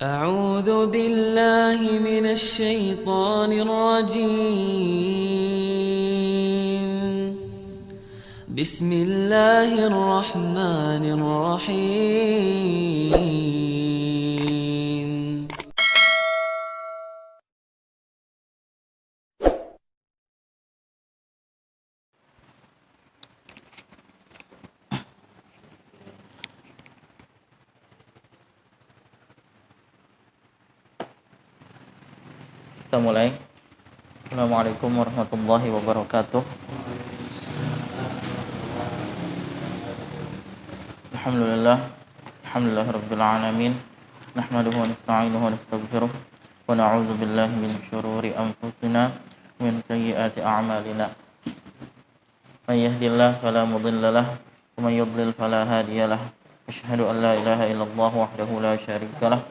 أعوذ بالله من الشيطان الرجيم بسم الله الرحمن الرحيم Kita mulai. Assalamualaikum warahmatullahi wabarakatuh. Alhamdulillah rabbil alamin. Nahmaduhu wa nasta'inuhu wa nastaghfiruh wa na'udzu billahi min syururi anfusina wa min sayyiati a'malina. May yahdihillahu fala mudilla lahu wa may yudlil fala hadiya lahu. Asyhadu an la ilaha illallah wahdahu la syarika lahu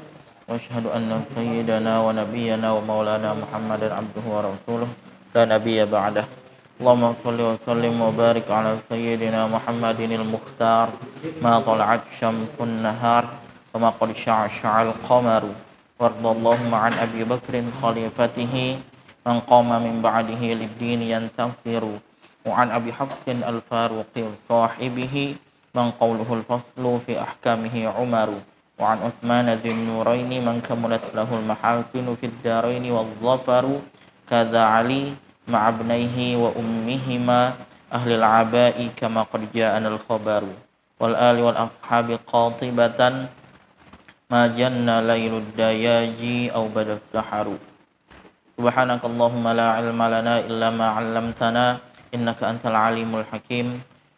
وأشهد أن سيدنا ونبينا ومولانا محمدا عبده ورسوله لا نبي بعده اللهم صل وسلم وبارك على سيدنا محمد المختار ما طلعت شمس النهار وما قد شعشع القمر وارض اللهم عن أبي بكر خليفته من قام من بعده للدين ينتصر وعن أبي حفص الفاروق صاحبه من قوله الفصل في أحكامه عمر وعن عثمان ذي النورين من كملت له المحاسن في الدارين والظفر كذا علي مع ابنيه وأمهما أهل العباء كما قد جاءنا الخبر والآل والأصحاب قاطبة ما جن ليل الدياجي أو بدا السحر سبحانك اللهم لا علم لنا إلا ما علمتنا إنك أنت العليم الحكيم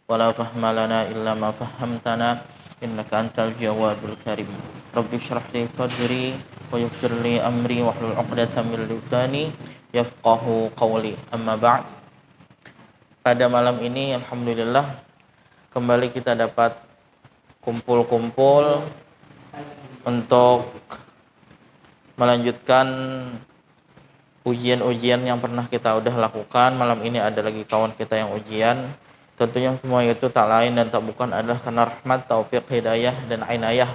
ولا فهم لنا إلا ما فهمتنا innaka antal jawadul karim. Rabbi shrah li sadri wa yassir li amri wahlul 'uqdatam min lisani yafqahu qawli. Amma ba'd. Pada malam ini alhamdulillah kembali kita dapat kumpul-kumpul untuk melanjutkan ujian-ujian yang pernah kita udah lakukan. Malam ini ada lagi kawan kita yang ujian. Tentunya semua itu tak lain dan tak bukan adalah karena rahmat, taufik, hidayah, dan inayah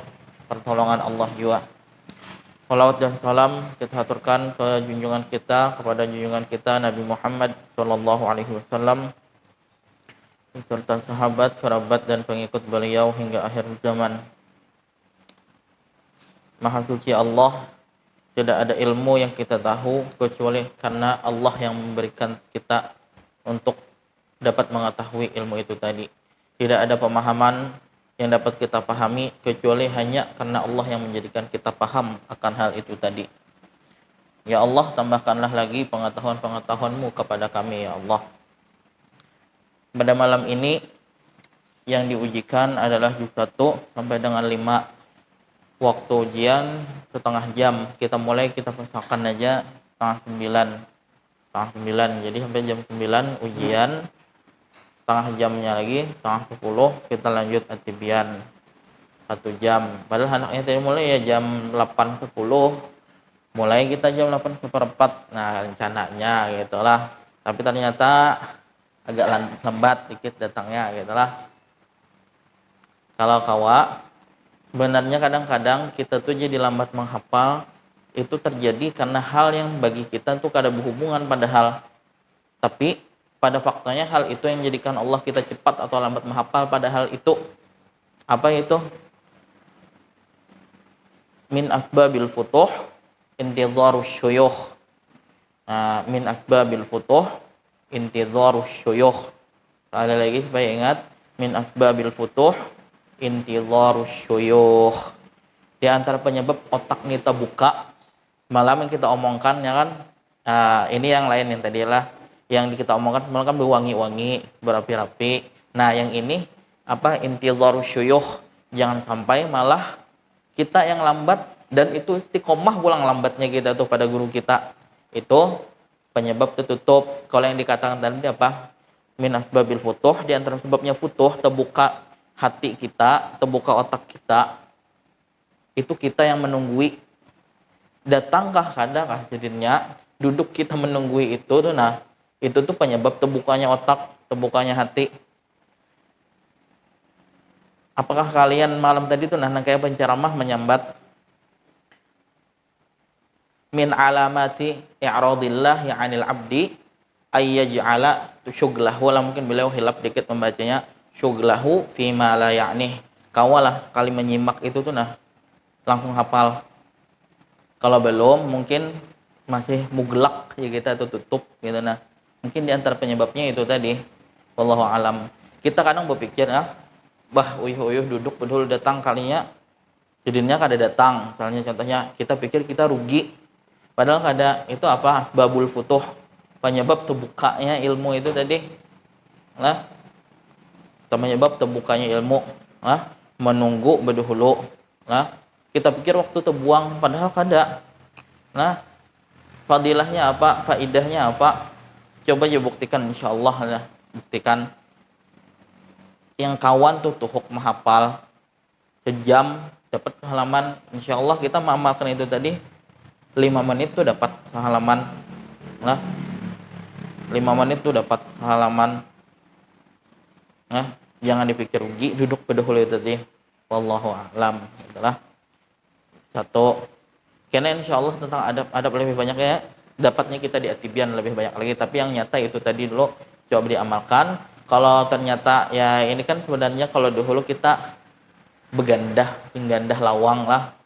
pertolongan Allah juga. Salawat dan salam kita haturkan ke junjungan kita, kepada junjungan kita Nabi Muhammad SAW beserta sahabat, kerabat, dan pengikut beliau hingga akhir zaman. Maha suci Allah, tidak ada ilmu yang kita tahu kecuali karena Allah yang memberikan kita untuk dapat mengetahui ilmu itu tadi. Tidak ada pemahaman yang dapat kita pahami kecuali hanya karena Allah yang menjadikan kita paham akan hal itu tadi. Ya Allah, tambahkanlah lagi pengetahuan-pengetahuan-Mu kepada kami, ya Allah. Pada malam ini yang diujikan adalah juz 1 sampai dengan 5. Waktu ujian setengah jam. Kita mulai, kita pesakan aja setengah 9. Jadi sampai jam 9 ujian. Setengah jamnya lagi, setengah 10 kita lanjut atibian 1 jam. Padahal anaknya tadi mulai ya jam 8.10, mulai kita jam 8:15. Nah rencananya gitulah, tapi ternyata agak lambat dikit datangnya gitulah. Kalau kawa sebenarnya kadang-kadang kita tuh jadi lambat menghafal itu terjadi karena hal yang bagi kita tuh kada berhubungan padahal, tapi pada faktanya hal itu yang menjadikan Allah kita cepat atau lambat menghafal pada hal itu. Apa itu? Min asbabil futuh intidharus syuyukh. Nah, min asbabil futuh intidharus syuyukh. Sekali lagi supaya ingat, min asbabil futuh intidharus syuyukh. Di antara penyebab otak ini terbuka, malam yang kita omongkan ya kan. Nah, ini yang lain yang tadilah yang kita omongkan semalam kan berwangi-wangi, berapi-rapi. Nah, yang ini apa? Intidharus syuyukh. Jangan sampai malah kita yang lambat dan itu istiqomah pulang lambatnya kita tuh pada guru kita. Itu penyebab tertutup. Kalau yang dikatakan tadi apa? Min asbabil futuh, di antara sebabnya futuh, terbuka hati kita, terbuka otak kita. Itu kita yang menunggui. Datangkah kadang hasilnya, duduk kita menunggui itu tuh, nah itu tuh penyebab terbukanya otak, terbukanya hati. Apakah kalian malam tadi tuh nah kayak penceramah menyambat min alamati i'radillah ya'anil abdi ayyaj'ala syughlahu, lah mungkin beliau hilap dikit membacanya, syughlahu fi ma la ya'nih. Kawalah sekali menyimak itu tuh nah langsung hafal. Kalau belum mungkin masih muglak ya kita tuh tutup gitu nah. Mungkin di antara penyebabnya itu tadi. Wallahu alam. Kita kadang berpikir bah uyuh-uyuh duduk bedul datang kalinya sidinnya kada datang. Misalnya contohnya kita pikir kita rugi. Padahal kada, itu apa? Asbabul futuh. Penyebab terbukanya ilmu itu tadi. Nah, penyebab terbukanya ilmu. Nah, menunggu berdahulu. Nah, kita pikir waktu terbuang padahal kada. Nah, fadilahnya apa? Faidahnya apa? Coba aja buktikan insyaallah lah. Buktikan. Yang kawan tuh tuhuk menghafal sejam dapat sehalaman, insyaallah kita mengamalkan itu tadi 5 menit tuh dapat sehalaman. Nah, 5 menit tuh dapat sehalaman. Nah, jangan dipikir rugi, duduk berdahulu itu tadi. Wallahu a'lam. Itulah satu. Karena insyaallah tentang adab lebih banyak ya, dapatnya kita di Atibian lebih banyak lagi, tapi yang nyata itu tadi dulu coba diamalkan. Kalau ternyata ya ini kan sebenarnya kalau dahulu kita begandah, singgandah lawang lah.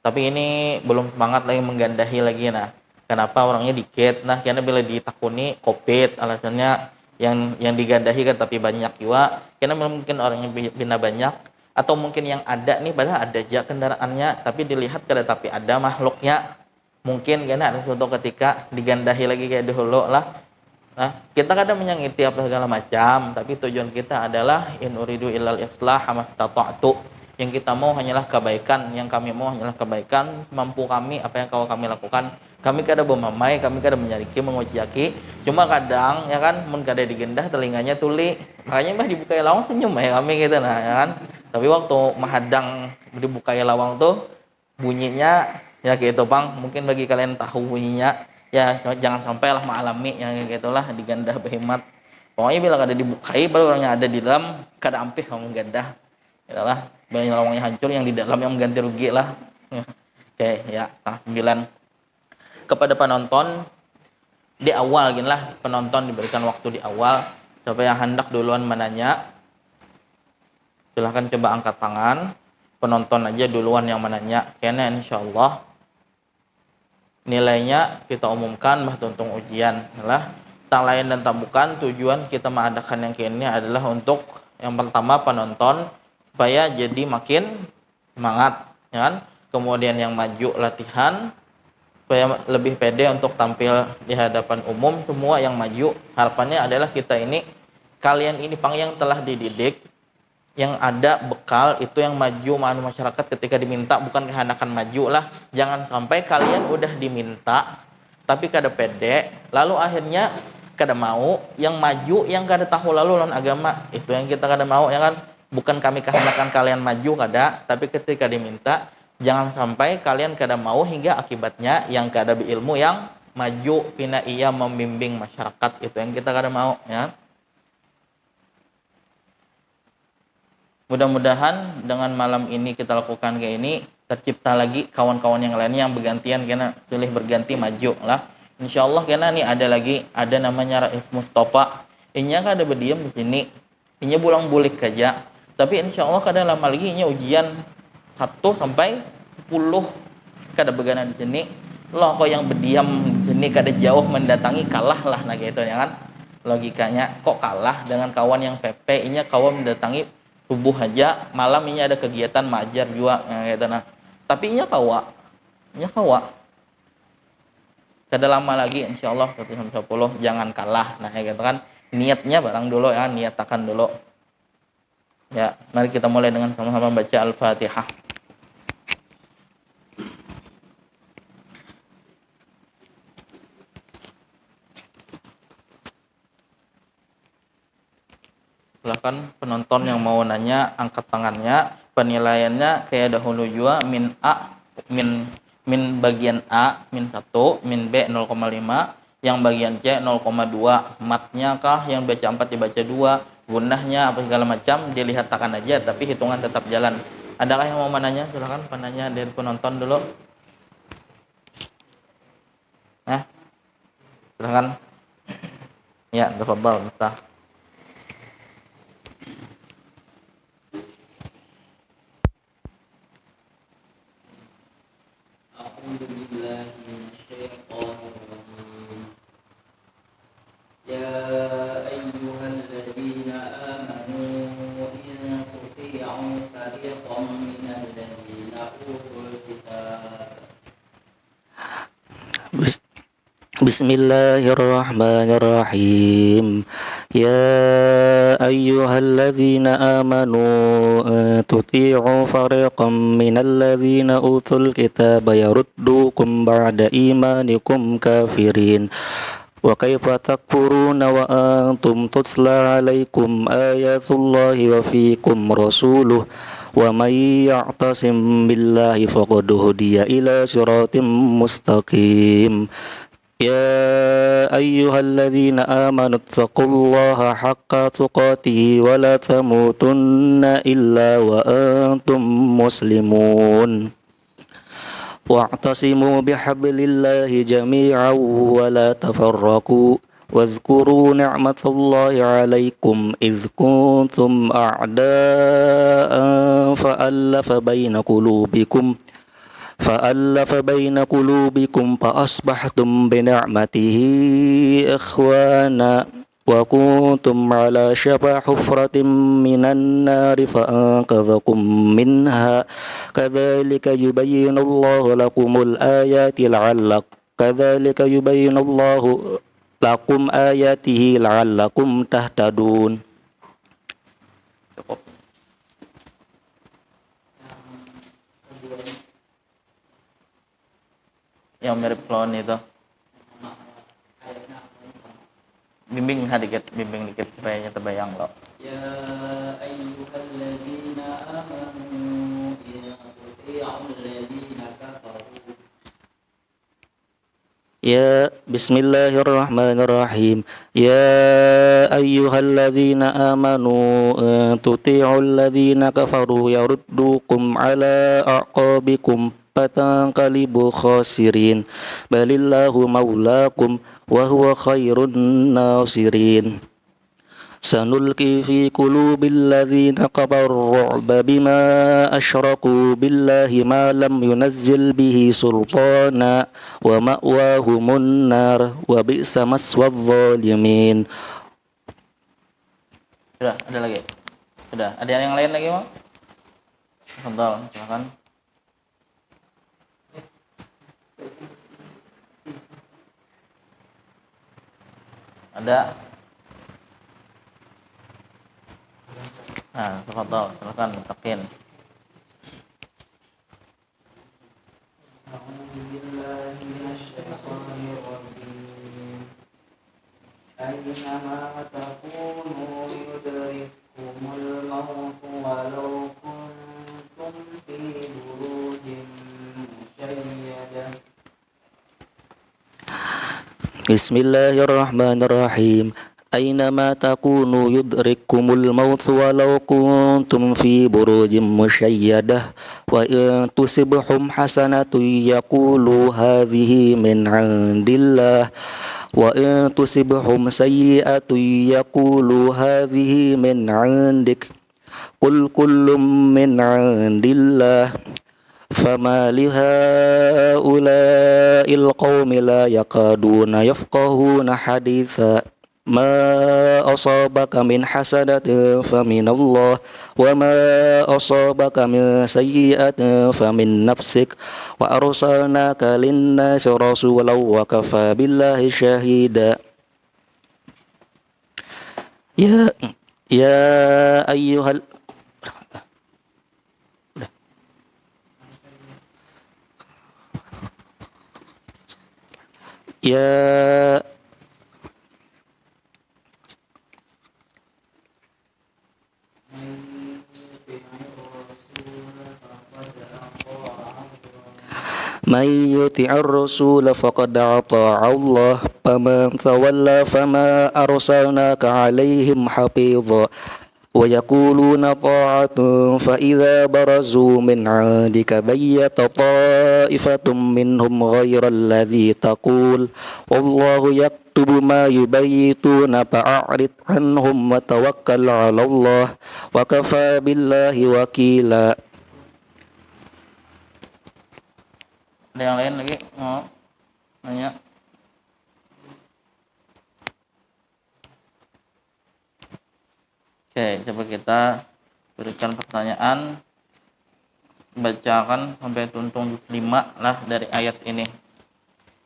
Tapi ini belum semangat lagi menggandahi lagi nah. Kenapa orangnya dikit? Nah, karena bila ditakuni Covid alasannya yang digandahi kan tapi banyak juga. Karena mungkin orangnya bina banyak atau mungkin yang ada nih padahal ada aja kendaraannya tapi dilihat kada tapi ada makhluknya. Mungkin karena ada suatu ketika digandahi lagi kayak dahulu lah. Nah, kita kadang menyangiti apa segala macam, tapi tujuan kita adalah in uridu illal islah mastata'tu. Yang kita mau hanyalah kebaikan, yang kami mau hanyalah kebaikan semampu kami, apa yang kami lakukan. Kami kada bermamai, kami kada menyariki, menguciaki. Cuma kadang ya kan mun kada digendah telinganya tuli. Makanya mah dibukai lawang senyum ya kami gitu nah ya kan. Tapi waktu mahadang dibukai lawang tuh bunyinya ya gitu Bang, mungkin bagi kalian tahu bunyinya ya jangan sampailah mengalami yang gitulah digandah berhemat. Pokoknya bila kada dibukai baru orangnya ada di dalam kada ampih kamu gandah. Itulah bila lawangnya hancur yang di dalam yang mengganti rugi lah. Oke, ya, 9. Kepada penonton di awal gini lah, penonton diberikan waktu di awal. Siapa yang hendak duluan menanya silahkan coba angkat tangan. Penonton aja duluan yang menanya. Karena insyaallah nilainya kita umumkan tuntung ujian lah. Tak lain dan tak bukan tujuan kita mengadakan yang kini adalah untuk yang pertama penonton supaya jadi makin semangat ya kan? Kemudian yang maju latihan supaya lebih pede untuk tampil di hadapan umum. Semua yang maju harapannya adalah kita ini kalian ini yang telah dididik yang ada bekal itu yang maju masyarakat ketika diminta bukan kehendakan maju lah. Jangan sampai kalian udah diminta tapi kada pede lalu akhirnya kada mau yang maju yang kada tahu lalu lawan agama. Itu yang kita kada mau ya kan. Bukan kami kehendakan kalian maju kada, tapi ketika diminta jangan sampai kalian kada mau hingga akibatnya yang kada berilmu yang maju pina ia membimbing masyarakat. Itu yang kita kada mau ya. Mudah-mudahan dengan malam ini kita lakukan kayak ini tercipta lagi kawan-kawan yang lainnya yang bergantian karena silih berganti maju lah. Insyaallah karena nih ada namanya Rais Mustafa. Inya kada berdiam di sini. Inya bulang-bulik aja. Tapi insyaallah kada lama lagi inya ujian 1 sampai 10 kada begana di sini. Loh kok yang berdiam di sini kada jauh mendatangi kalah lah nah gitu ya kan. Logikanya kok kalah dengan kawan yang PP inya kawan mendatangi subuh aja, malam ini ada kegiatan majar juga gitu nah. Tapi inya kawa. Kada lama lagi insyaallah 1 sampai 10 jangan kalah. Nah gitu kan. Niatnya barang dulu ya, niatakan dulu. Ya, mari kita mulai dengan sama-sama baca Al-Fatihah. Silakan penonton yang mau nanya angkat tangannya. Penilaiannya kayak dahulu juga min bagian A min 1, min B 0,5, yang bagian C 0,2. Matnya kah yang baca 4 dibaca 2, gunahnya apa segala macam dilihat takan aja tapi hitungan tetap jalan. Adakah yang mau menanya? Silakan penanya dari penonton dulu. Silakan. Ya, tafadhal, Miftah. أعوذ بالله من الشيطان الرجيم يا أيها الذين آمنوا إن تطيعوا فريقا من الذين أوتوا الكتاب بسم الله الرحمن الرحيم يا أيها الذين آمنوا تطيعوا فريقا من الذين أوتوا الكتاب يردوكم بعد إيمانكم كافرين وكيف تكفرون وأنتم تتلى عليكم آيات الله وفيكم رسوله ومن يعتصم بالله فقد هدي إلى صراط مستقيم يا أيها الذين آمنوا اتقوا الله حق تقاته ولا تموتن إلا وأنتم مسلمون واعتصموا بحبل الله جميعا ولا تفرقوا واذكروا نعمة الله عليكم إذ كنتم أعداء فألف بين قلوبكم فأصبحتم بنعمته إخوانا وكنتم على شفا حفرة من النار فأنقذكم منها كذلك يبين الله لكم الآيات لكم آياته لعلكم تهتدون. Yang mirip klon itu. Bimbing dikit supaya terbayang loh. يا أيها الذين آمنوا إن تطيعوا الذين كفروا بسم الله الرحمن الرحيم يا أيها الذين آمنوا تطيعوا الذين كفروا يردوكم على أعقابكم فتنقلبوا خاسرين بل الله مولاكم وهو خير الناصرين سنلقي في قلوب الذين كفروا الرعب بما أشركوا بالله ما لم ينزل به سلطانا ومأواهم النار وبئس مثوى الظالمين. Sudah, ada lagi? Sudah, ada yang lain lagi, Bang? Silakan. Ada? Nah, silakan takin. أعوذ بالله من الشيطان الرجيم أينما تكونوا يدرككم الموت ولو كنتم في بروج مشيدة. بسم الله الرحمن الرحيم أينما تكونوا يدرككم الموت ولو كنتم في بروج مشيدة وإن تصبهم حسنة يقولوا هذه من عند الله وإن تصبهم سيئة يقولوا هذه من عندك قل كل من عند الله فما لهؤلاء القوم لا يكادون يفقهون حديثا ما أصابك من حسنة فمن الله وما أصابك من سيئة فمن نفسك وأرسلناك للناس رسولا وكفى بالله شهيدا. يا أيها من يطع الرسول فقد أطاع الله فمن تولى فما أرسلناك عليهم حفيظا ويقولون طاعة فإذا برزوا من عندك بيت طائفة منهم غير الذي تقول والله يكتب ما يبيتون فأعرض عنهم وتوكل على الله وكفى بالله وكيلا. Ada yang lain lagi mau nanya? Oke, coba kita berikan pertanyaan. Bacakan sampai tuntung 5 lah dari ayat ini.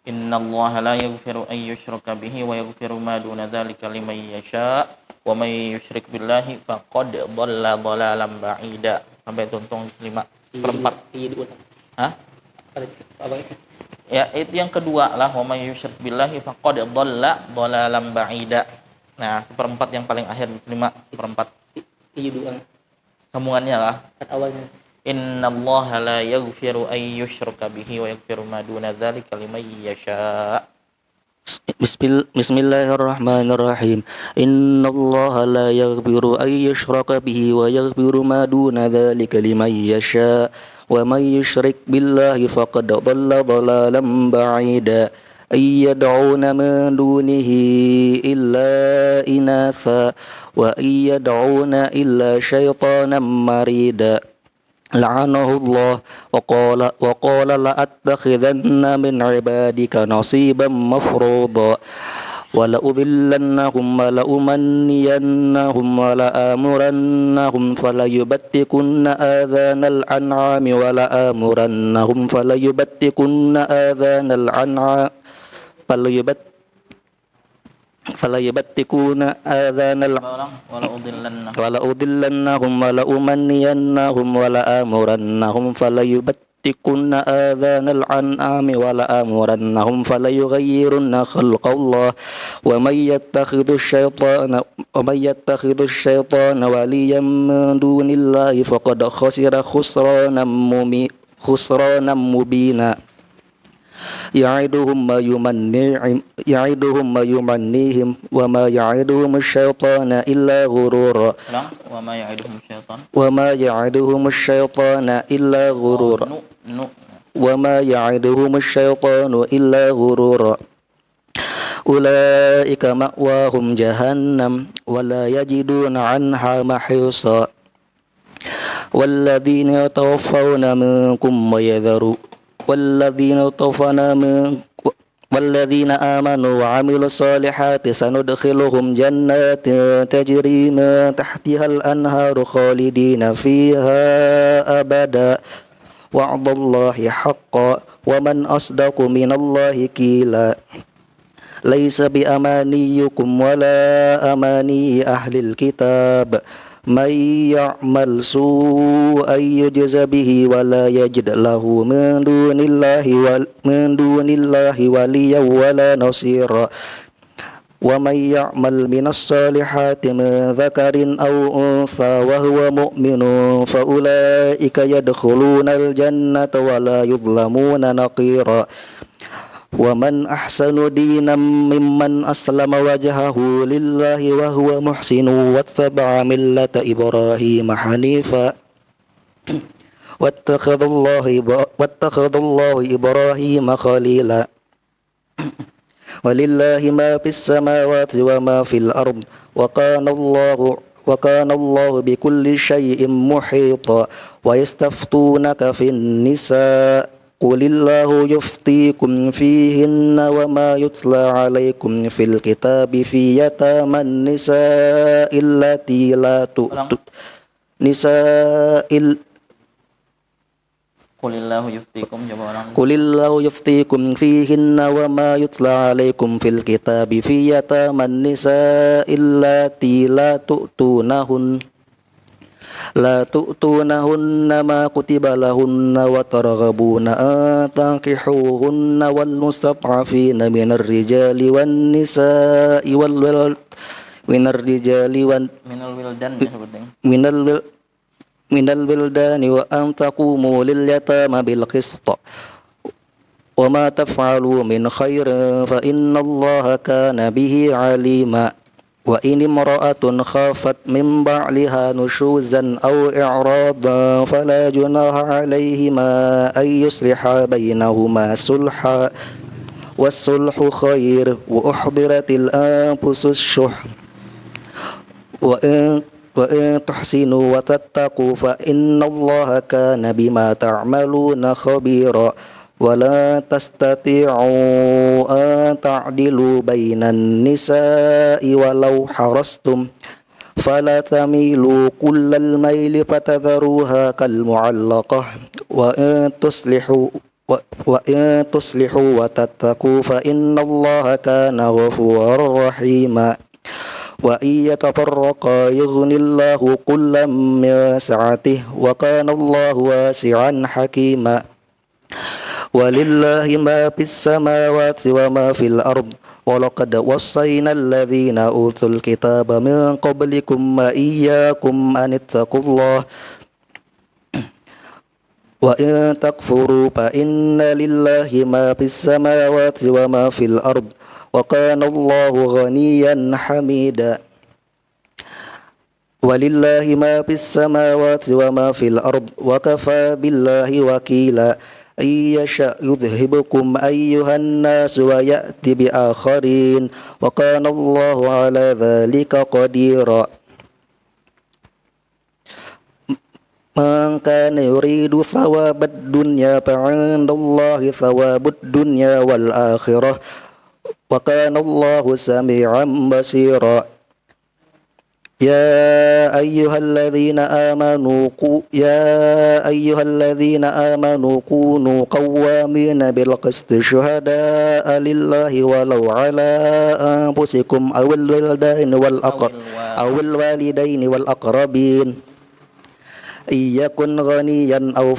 Innallaha la yaghfiru an yushraka bihi wa yaghfiru ma duna dzalika liman yasha wa may yusyrik billahi faqad dhalla dhalalan ba'ida. Sampai tuntung 5 seperempat. Hah? Ya, itu yang kedua lah, wa may yusyrik billahi faqad dhalla dhalalan ba'ida. Nah, seperempat yang paling akhir 5 seperempat. Sambungannya lah. Awalnya. Innallaha la yaghfiru an yushraka bihi wa yaghfiru ma duna dzalika liman yasha. Bismillahirrahmanirrahim. Innallaha la yaghfiru an yushraka bihi wa yaghfiru ma duna dzalika liman yasha. Wa may yusyrik billahi faqad dhalla dhalalan ba'ida. Ayyad'una min dunihi illa inatha wa ayyad'una illa syaitanan marida. La'anahullah wa qala la'attakhidhanna min 'ibadika nasiban mafruḍa wa la'udhillannahum wa la'umanniyannahum wa la'amurannahum falayubattikunna adhanal an'ami wa la'amurannahum falayubattikunna adhanal an'ami falayubattikuna adhanal wala udillannahum wala umanniyannahum wala amurannahum falayubattikunna adhanal an'ami wala amurannahum falayughayyirunna khalqallah wa may yattakhidhu ash-shaytana waliyan min dunillahi faqad khasira khusranan mubina. Ya'iduhum ma yumannihim wa ma ya'iduhum asy-syaitanu illa ghurura. Wa ma ya'iduhum syaitan. Wa ma ya'iduhum asy-syaitanu illa ghurura. Wa ma ya'iduhum asy-syaitanu illa ghurura. Ulaika ma'wahum jahannam wa la yajiduna 'anha mahisa. Walladzina yatawaffawna minkum wa yadharu والذين آمنوا وعملوا الصالحات سندخلهم جنات تجري من تحتها الأنهار خالدين فيها أبدا وعد الله حقا ومن أصدق من الله قيلا ليس بأمانيكم ولا أماني أهل الكتاب من يعمل سوءا يجز به ولا يجد له من دون الله وليا ولا نصيرا ومن يعمل من الصالحات من ذكر أو أنثى وهو مؤمن فأولئك يدخلون الجنة ولا يظلمون نقيرا ومن أحسن دينا ممن أسلم وجهه لله وهو محسن واتبع ملة إبراهيم حنيفا واتخذ الله إبراهيم خليلا ولله ما في السماوات وما في الأرض وكان الله بكل شيء محيطا ويستفتونك في النساء قل الله يفتيكم فيهن وما يتلى عليكم في الكتاب في يتامى النساء التي لا تؤتون قل الله يفتيكم فيهن وما يتلى عليكم في الكتاب في يتامى النساء التي لا تؤتونهن ما كتب لهن وترغبون أن تنكحوهن والمستضعفين من الرجال والنساء من الولدان وأن تقوموا لليتامى بالقسط وما تفعلوا من خير فإن الله كان به عليما وإن امرأة خافت من بعلها نشوزا أو إعراضا فلا جناح عليهما أن يصلحا بينهما صلحا والصلح خير وأحضرت الأنفس الشح وإن تحسنوا وتتقوا فإن الله كان بما تعملون خبيرا ولا تستطيعوا أن تعدلوا بين النساء ولو حرصتم فلا تميلوا كل الميل فتذروها كالمعلقة وإن تصلحوا وتتقوا فإن الله كان غفورا رحيما وإن يتفرقا يغني الله كلا من سعته وكان الله واسعا حكيما ولله ما في السماوات وما في الأرض ولقد وصينا الذين أوتوا الكتاب من قبلكم وإياكم أن اتقوا الله وإن تكفروا فإن لله ما في السماوات وما في الأرض وكان الله غنيا حميدا ولله ما في السماوات وما في الأرض وكفى بالله وكيلا إن يشأ يذهبكم أيها الناس ويأتي بآخرين وكان الله على ذلك قديرا من كان يريد ثواب الدنيا فعند الله ثواب الدنيا والآخرة وكان الله سميعا بصيرا يا أيها الذين آمنوا كونوا قوامين بالقسط شهداء لله ولو على أنفسكم أو الوالدين والأقربين إن يكن غنيا أو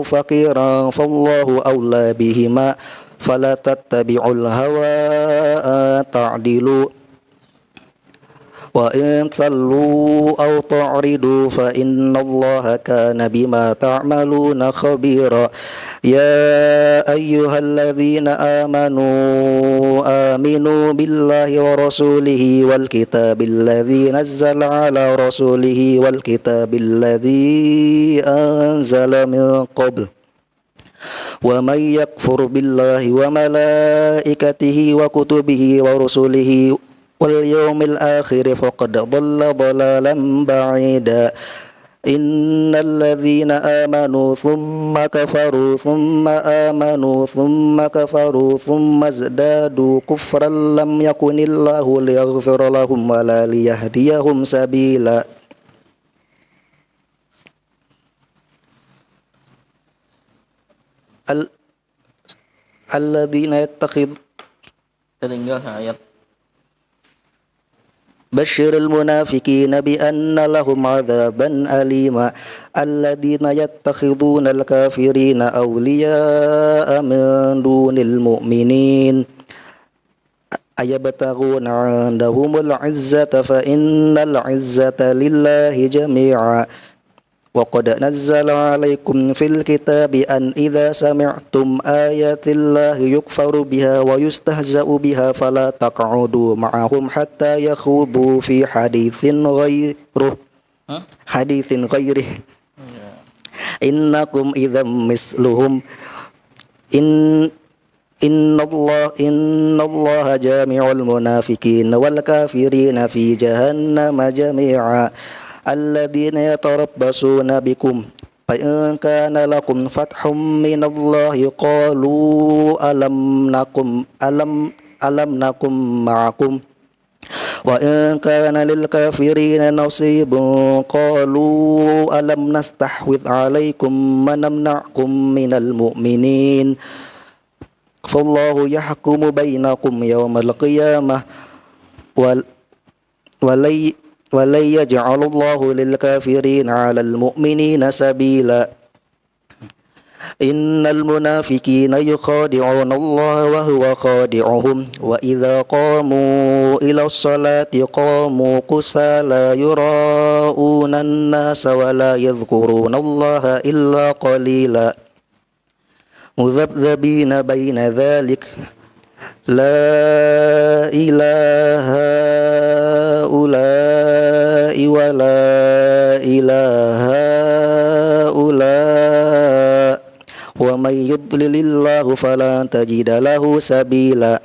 فقيرا فالله أولى بهما فلا تتبعوا الهوى أن تعدلوا وإن تلووا أو تعرضوا فإن الله كان بما تعملون خبيرا يا أيها الذين آمنوا بالله ورسوله والكتاب الذي نزل على رسوله والكتاب الذي أنزل من قبل ومن يكفر بالله وملائكته وكتبه ورسله واليوم الآخر فقد ضل ضلالا بعيدا إن الذين آمنوا ثم كفروا ثم آمنوا ثم كفروا ثم ازدادوا كفرا لم يكن الله ليغفر لهم ولا ليهديهم سبيلا الذين tertinggal ayat بشر المنافقين بأن لهم عذابا أليما الذين يتخذون الكافرين أولياء من دون المؤمنين أيبتغون عندهم العزة فإن العزة لله جميعا وقد نزل عليكم في الكتاب أن إذا سمعتم آيات الله يكفر بها ويستهزأ بها فلا تقعدوا معهم حتى يخوضوا في حديث غيره إنكم إذا مثلهم إن الله جامع المنافقين والكافرين في جهنم جميعا الذين يتربصون بكم فإن كان لكم فتح من الله قالوا ألم نكن معكم وإن كان للكافرين نصيب قالوا ألم نستحوذ عليكم ونمنعكم من المؤمنين فالله يحكم بينكم يوم القيامة ولن يجعل الله للكافرين على المؤمنين سبيلا إن المنافقين يخادعون الله وهو خادعهم وإذا قاموا إلى الصلاة قاموا كسالى يراءون الناس ولا يذكرون الله إلا قليلا مذبذبين بين ذلك لا إله هؤلاء ولا إله هؤلاء ومن يضلل الله فلن تجد له سبيلا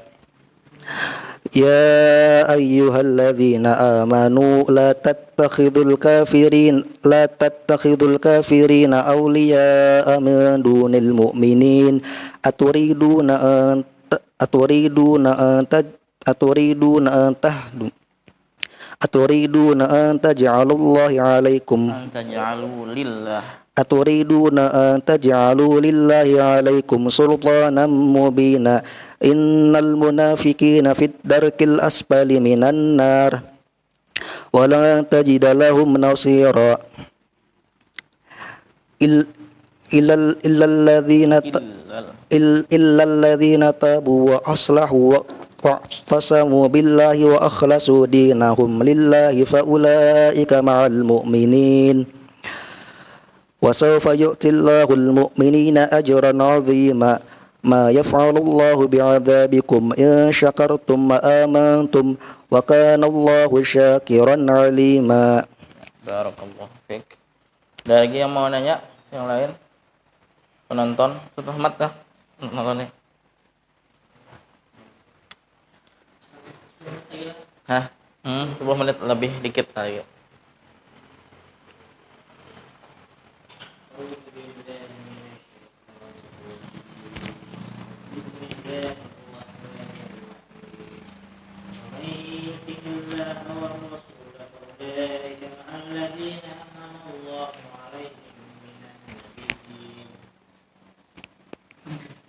يا أيها الذين آمنوا لا تتخذوا الكافرين أولياء من دون المؤمنين أتريدون أن تجعلوا الله عليكم أتريدون أن تجعلوا لله عليكم سلطانا مبينا إن المنافقين في الدرك الأسفل من النار ولن تجد لهم نصيرا إلا الذين تابوا وأصلحوا واعتصموا بالله وأخلصوا دينهم لله فأولئك مع المؤمنين وسوف يؤتي الله المؤمنين أجرا عظيما ما يفعل الله بعذابكم إن شكرتم وآمنتم وكان الله شاكرا عليما. Barakallahu fiik. Ada lagi yang mau nanya? Yang lain? Penonton? Ustaz Ahmad kah? Nontonnya? Hah? 10 menit lebih dikit lagi.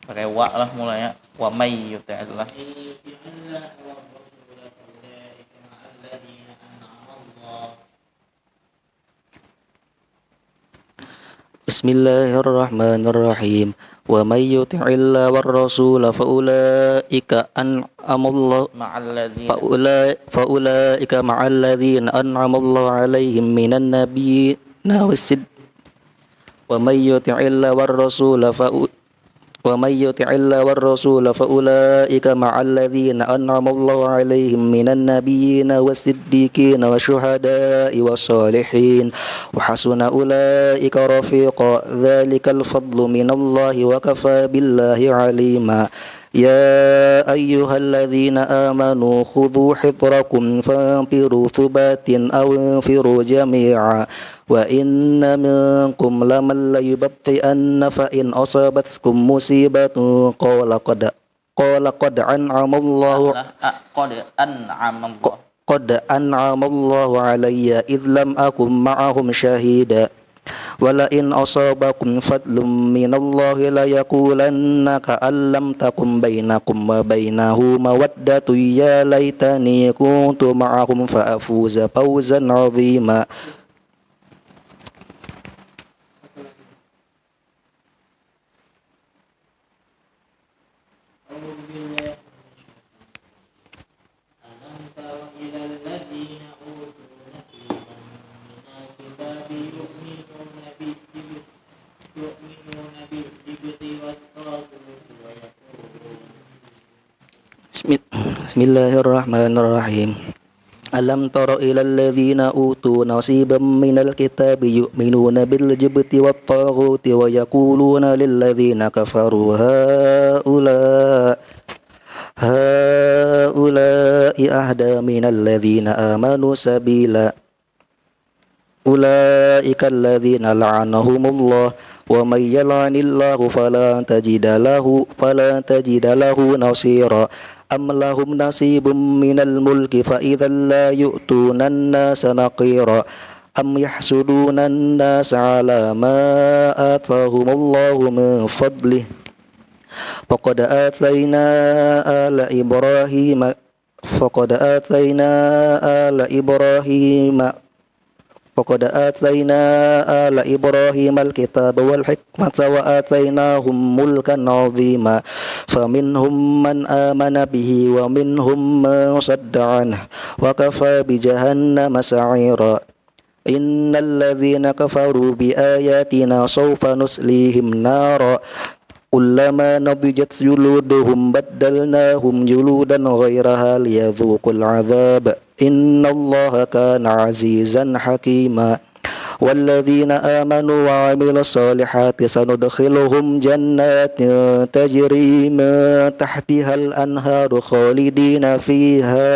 Pakai wa lah mulanya. Wa may yuti'illah. Bismillahirrahmanirrahim. Wa may yuti'illah war rasul faulaika an'amallahu ma'al ladzina an'ama Allahu 'alaihim minan nabiyyina was-siddiqin. Wa may yuti'illah war rasul فأولئك مع الذين أنعم الله عليهم من النبيين والصديقين والشهداء والصالحين وحسن أولئك رفيقا ذلك الفضل من الله وكفى بالله عليما يا أيها الذين آمنوا خذوا حذركم فانفروا ثبات أو انفروا جميعا وإن منكم لمن ليبطئن فإن أصابتكم مصيبة قال قد أنعم الله علي إذ لم أكن معهم شهيدا ولئن أصابكم فضل من الله ليقولن كأن لم تكن بينكم وبينه مودة يا ليتني كنت معهم فأفوز فوزا عظيما. Bismillahirrahmanirrahim. Alam tara ilal ladzina utu nasiban minal kitabi yu'minuna bil jibti wat taghuti wa yaquluna lil ladzina kafaru haula'i ahda minal ladzina amanu sabila ulaika alladzina la'anahumullah wa may yal'anillahu falan tajida lahu nasira am lahum nasibum minal mulki fa idzal la yu'tuna an-nasa naqira am yahsuduna an-nasa ala ma atahumullahu min fadlih faqad atayna ala ibrahima فقد آتينا آل إبراهيم الكتاب والحكمة وآتيناهم ملكا عظيما فمنهم من آمن به ومنهم من صد عنه وكفى بجهنم سعيرا إن الذين كفروا بآياتنا سوف نصليهم نارا كلما نضجت جلودهم بدلناهم جلودا غيرها ليذوقوا العذاب إن الله كان عزيزا حكيما والذين آمنوا وعملوا الصالحات سندخلهم جنات تجري من تحتها الأنهار خالدين فيها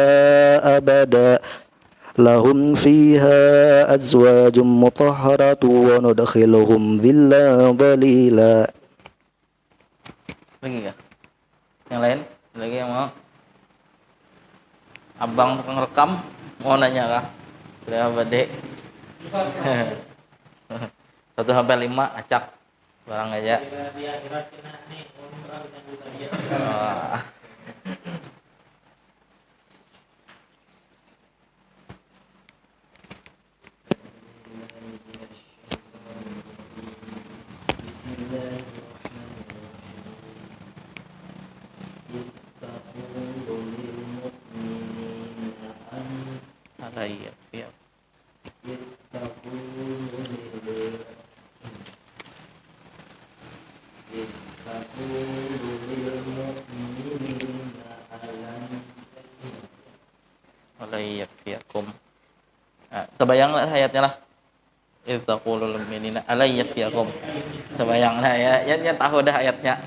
أبدا لهم فيها أزواج مطهرة وندخلهم ظلا ظليلا. Lagi nggak? Yang lain? Lagi yang mau? Abang tukang rekam mau nanya kah? Berapa dek? 1 sampai 5 acak barang aja. Oh. Iya, iya. Alayyakum. Terbayanglah ayatnya lah. Ittaqulul mu'minina alayyakum. Terbayanglah ya tahu dah ayatnya.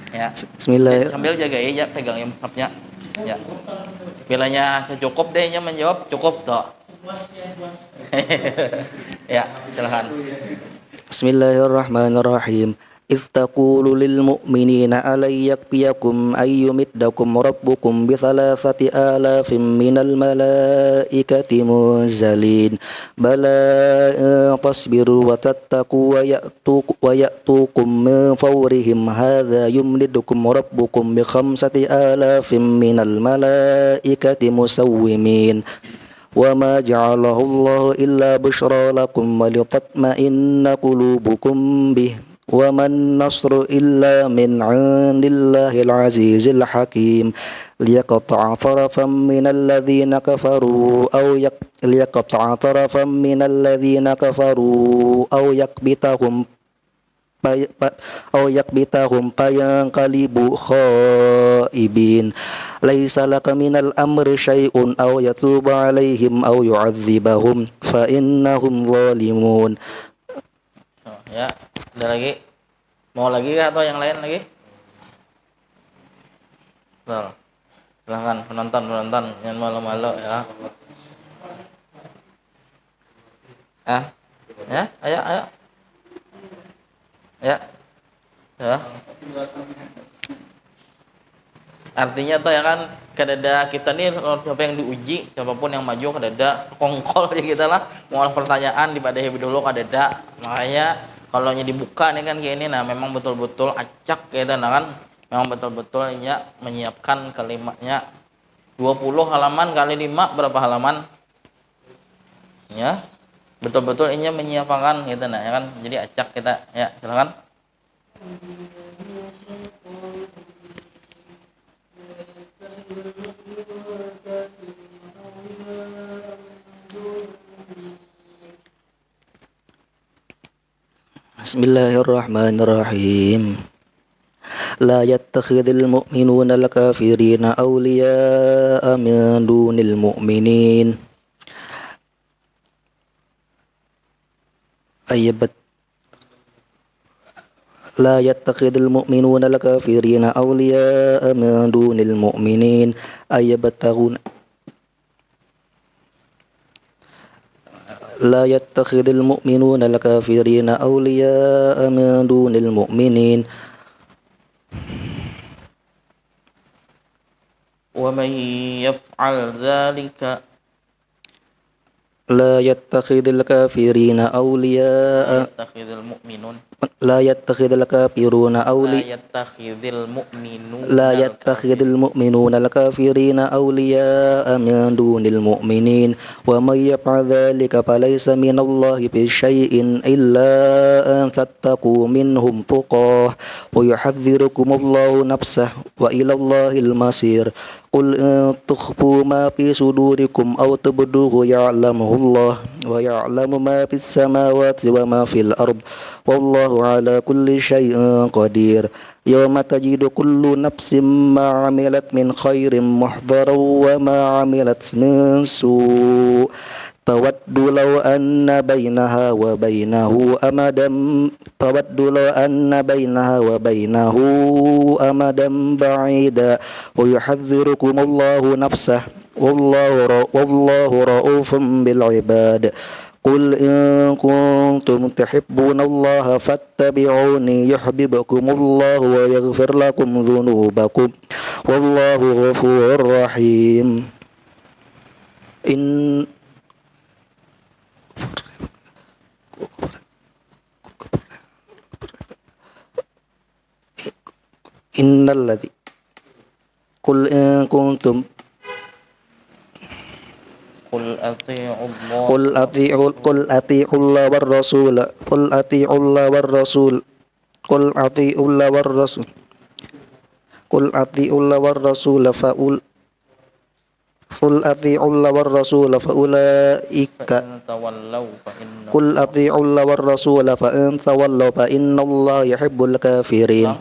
Ya. Bismillah. Sambil jaga ya pegang yang mushafnya. Ya. Bilanya secukup deh menjawab cukup toh. Ya, silakan. Bismillahirrahmanirrahim. إذ تقول للمؤمنين ألن يكفيكم أن يمدكم ربكم ب3 آلاف من الملائكة منزلين بلى إن تصبروا وتتقوا ويأتوكم من فورهم هذا يمدكم ربكم ب5 آلاف من الملائكة مسومين وما جعله الله إلا بشرى لكم ولتطمئن قلوبكم به وما النصر إلا من عند الله العزيز الحكيم ليقطع طرفا من الذين كفروا أو يكبتهم فينقلبوا خائبين ليس لك من الأمر شيء أو يتوب عليهم أو يعذبهم فإنهم ظالمون. Ya, ada lagi? Mau lagi kah atau yang lain lagi? Betul. Silahkan penonton yang malu-malu ya. Ya, ayo. Ya. Artinya tuh ya kan kadada kita nih siapa yang diuji, siapapun yang maju kadada sekongkol aja kita lah. Mau pertanyaan dibadahi dulu kadada. Makanya kalau dibuka nih kan kayak ini, nah memang betul-betul acak gitu, nah kan memang betul-betul ya menyiapkan kalimatnya 20 halaman kali 5 berapa halaman? Ya, betul-betul ini menyiapkan gitu, nah ya kan, jadi acak kita ya silakan. Bismillahirrahmanirrahim. La yattakhidhul mu'minuna al-kafirina awliya'a min dunil mu'minin. La yattakhidhul mu'minuna al-kafirina awliya'a min dunil mu'minin ayabtaghuna لا يتخذ المؤمنون الكافرين أولياء من دون المؤمنين ومن يفعل ذلك لا يتخذ الكافرين أولياء لا يتخذ المؤمنون الكافرين أولياء من دون المؤمنين ومن يفعل ذلك فليس من الله بشيء إلا أن تتقوا منهم تقاه ويحذركم الله نفسه وإلى الله المصير قل إن تخفوا ما في صدوركم أو تبدوه يعلمه الله ويعلم ما في السماوات وما في الأرض والله على كل شيء قدير يوم تجد كل نفس ما عملت من خير محضرا وما عملت من سوء تود لو أن بينها وبينه أمدا بعيدا ويحذركم الله نفسه والله رؤوف بالعباد قل إن كنتم تحبون الله فاتبعوني يحببكم الله ويغفر لكم ذنوبكم والله غفور رحيم إن الذي قل إن كنتم قل أطيعوا الله قل أطيعوا الله والرسول قل أطيعوا الله والرسول قل أطيعوا الله والرسول قل أطيعوا الله والرسول قل أطيعوا الله والرسول فأولئك فإن تولوا فإن قل أطيعوا الله والرسول فإن تولوا فإن الله يحب الكافرين.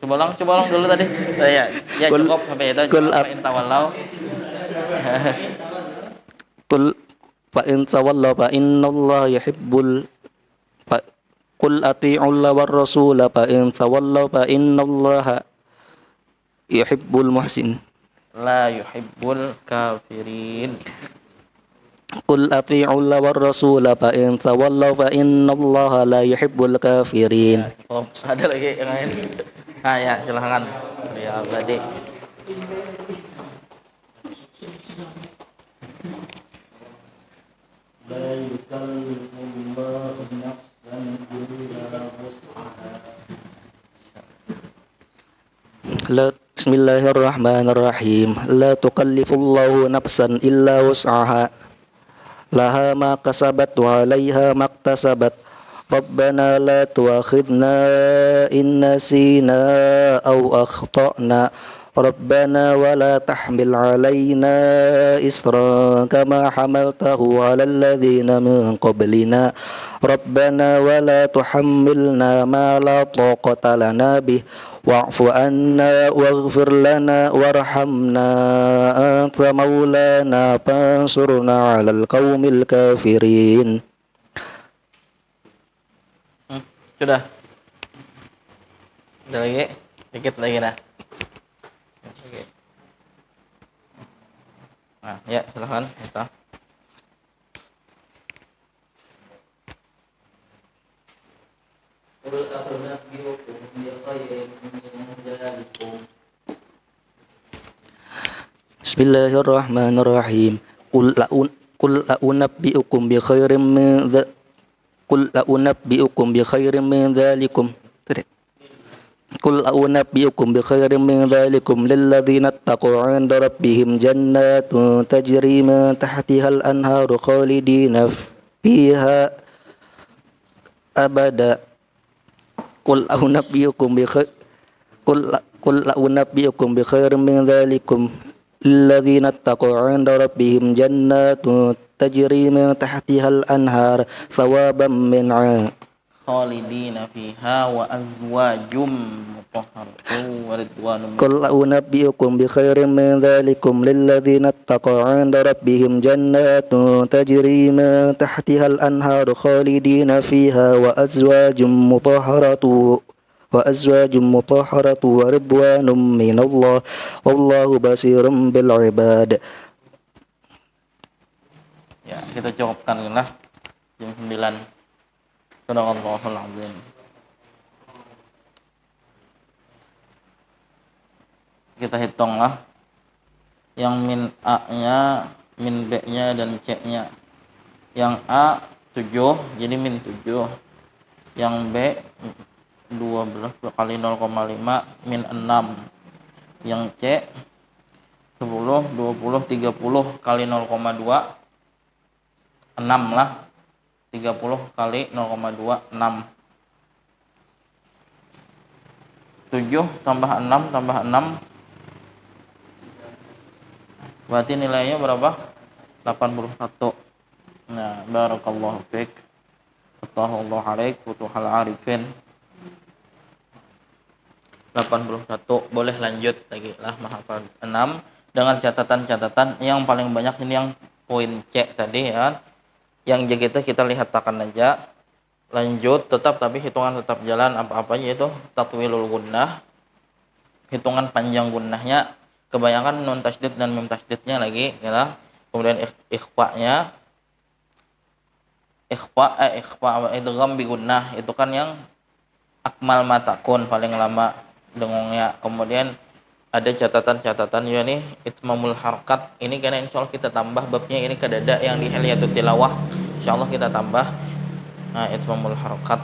Coba ulang dulu tadi. Ya cukup sampai itu. Fa'in tawallau. قل فإن تولوا فإن الله قل أطيعوا الله والرسول فإن تولوا فإن الله يحب المحسنين. La yuhibbul kafirin. قل أطيعوا الله والرسول فإن تولوا فإن الله لا يحب الكافرين. Oh, ada lagi yang lain. Nah, ya silahkan. Ya, tadi. لا يكلف الله نفسا إلا وسعها. بسم الله الرحمن الرحيم لا تكلف الله نفسا إلا وسعها لها ما كسبت وعليها ما اكتسبت ربنا لا تؤاخذنا إن نسينا أو أخطأنا ربنا ولا تحمل علينا إصرا كما حملته على الذين من قبلنا ربنا ولا تحملنا ما لا طاقة لنا به واعف عنا واغفر لنا وارحمنا أنت مولانا فانصرنا على القوم الكافرين. Sudah. Ada lagi? Dikit lagi dah. Nah, ya silakan kita. قل أنبئكم بخير من ذلكم. بسم الله الرحمن الرحيم قل أنبئكم بخير من ذلكم قل أنبئكم بخير من ذلكم للذين اتقوا عند ربهم جنات تجري من تحتها الأنهار خالدين فيها أبدا قل أنبئكم بخير من ذلكم للذين اتقوا عند ربهم جنات تجري من تحتها الأنهار ثوابا من عند Khalidina fiha wa azwajum mutahharatun wa ridwanun. قل أنبئكم بخير من ذلكم للذين اتقوا عند ربهم جنات تجري من تحتها الأنهار خالدين فيها وأزواج مطهرة ورضوان من الله والله بصير بالعباد. Ya, kita cukupkan lah jam 9. Sadaqallahul azim. Kita hitunglah yang min A-nya, min B-nya dan C-nya. Yang A 7, jadi min 7. Yang B 12 kali 0,5 min 6. Yang C 10, 20, 30 kali 0,2 6 lah. 30 kali 0,2 6. 7 tambah 6 tambah 6 berarti nilainya berapa? 81. Nah, barakallahu fiik. Fathahullah alaik futuhal arifin. 81. Boleh lanjut lagi lah menghafal 6 dengan catatan-catatan yang paling banyak ini yang poin C tadi ya. Yang kita lihat-takan aja. Lanjut tetap, tapi hitungan tetap jalan apa-apanya itu tatwilul gunnah. Hitungan panjang gunnahnya, kebanyakan nun tasydid dan mim tasydidnya lagi ya. Kemudian ikhfa-nya ikhfa idgham bi gunnah itu kan yang akmal matakun paling lama dengungnya. Kemudian ada catatan-catatan ya nih itmamul harkat. Ini karena insyaallah kita tambah babnya ini ke dada yang di Hilyatul Tilawah. Insyaallah kita tambah itmamul harkat.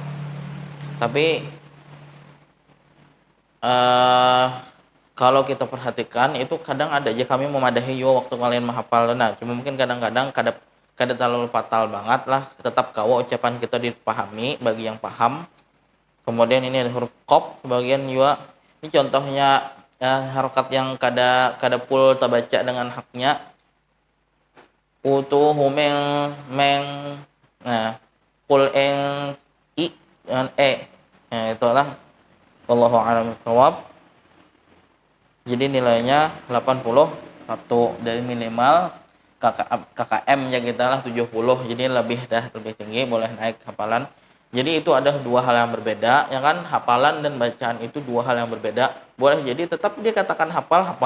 Tapi kalau kita perhatikan itu kadang ada aja kami memadahi yo waktu kalian menghafal. Nah, cuma mungkin kadang-kadang kada terlalu fatal banget lah. Tetap kawa ucapan kita dipahami bagi yang paham. Kemudian ini ada huruf qaf sebagian juga. Ini contohnya harokat yang kada pul terbaca dengan haknya. Utuhu meng nah qul eng i dengan e. Nah, itulah wallahu a'lam bishawab. Jadi nilainya 81 dari minimal KKM nya kita lah 70. Jadi lebih tinggi, boleh naik hafalan. Jadi itu ada dua hal yang berbeda, ya kan? Hafalan dan bacaan itu dua hal yang berbeda. Boleh jadi tetap dia katakan hafal,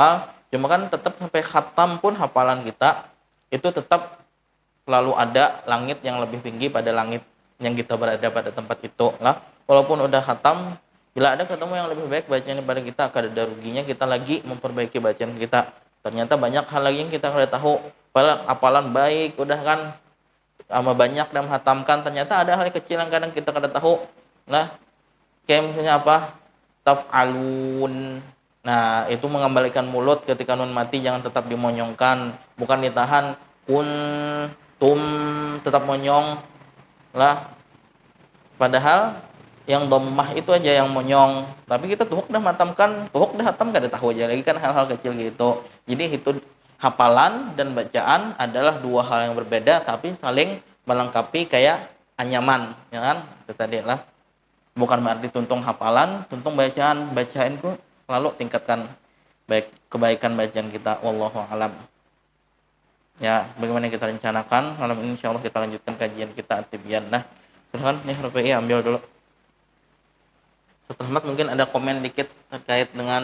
cuma kan tetap sampai khatam pun hafalan kita itu tetap selalu ada langit yang lebih tinggi pada langit yang kita berada pada tempat itu lah. Walaupun udah khatam, bila ada ketemu yang lebih baik bacaan daripada kita, ada ruginya kita lagi memperbaiki bacaan kita. Ternyata banyak hal lagi yang kita nggak tahu. Padahal hafalan baik, udah kan sama banyak dan menghatamkan, ternyata ada hal kecil yang kadang kita kada tahu. Nah, kayak misalnya apa? Taf'alun. Nah, itu mengembalikan mulut ketika nun mati jangan tetap dimonyongkan, bukan ditahan. Tum tetap monyong. Lah. Padahal yang dhammah itu aja yang monyong. Tapi kita tuhuk dah matamkan, tuhuk dah hatam kada tahu aja lagi kan hal-hal kecil gitu. Jadi itu hafalan dan bacaan adalah dua hal yang berbeda tapi saling melengkapi kayak anyaman, ya kan? Itu tadi lah. Bukan berarti tuntung hafalan, tuntung bacaan. Bacaanku selalu tingkatkan baik kebaikan bacaan kita. Wallahu a'lam. Ya, bagaimana kita rencanakan malam ini insyaallah kita lanjutkan kajian kita at-tibyan. Nah, silakan nih RPI ambil dulu. Setelah mungkin ada komen dikit terkait dengan